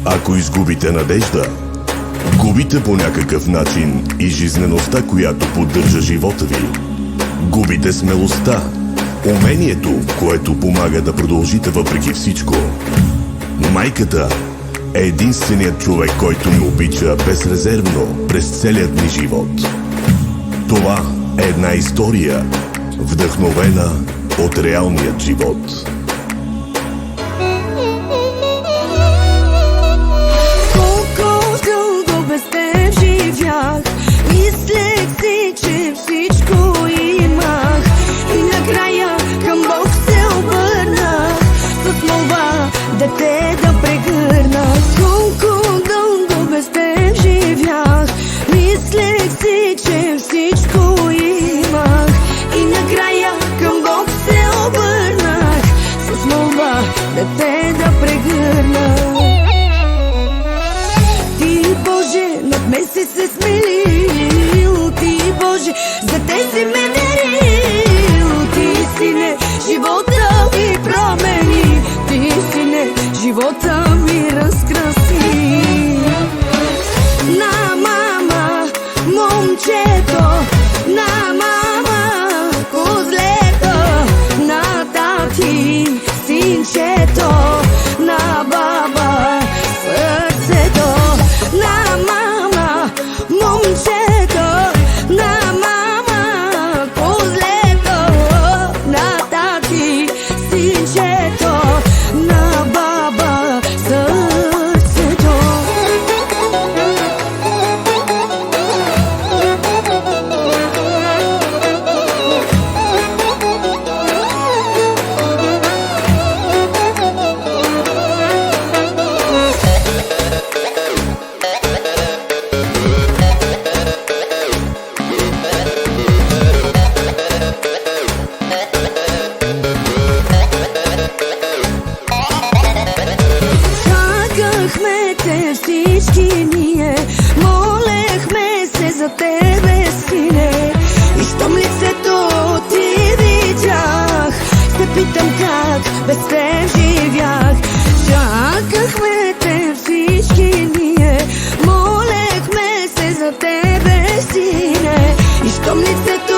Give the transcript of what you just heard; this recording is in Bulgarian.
Ако изгубите надежда, губите по някакъв начин и жизнеността, която поддържа живота ви. Губите смелостта, умението, което помага да продължите въпреки всичко. Майката е единственият човек, който ни обича безрезервно през целият ни живот. Това е една история, вдъхновена от реалният живот. Колко дълго без теб живях, мислех си, че всичко имах, и накрая към Бог се обърнах с молба дете да прегърна. Колко дълго без теб живях, мислех си, че всичко имах, и накрая към Бог се обърнах с молба дете да прегърна. Ти, Боже, над мен си се смилил, Ти, Боже, за те си ме дарил. Ти си не живота ми промени, Ти си не живота ми разкраси. На мама, момчето, на мама, козлето, на тати, синчето, на баба, сърцето. На мама, момчето, на мама, козлето, на тати, синчето, на баба, сърцето. Чакахме те всички ние, молехме се за тебе, сине, и щом лицето ти видях, се питам как без теб живях. Чакахме те всички ние, молехме се за тебе, сине, и щом лицето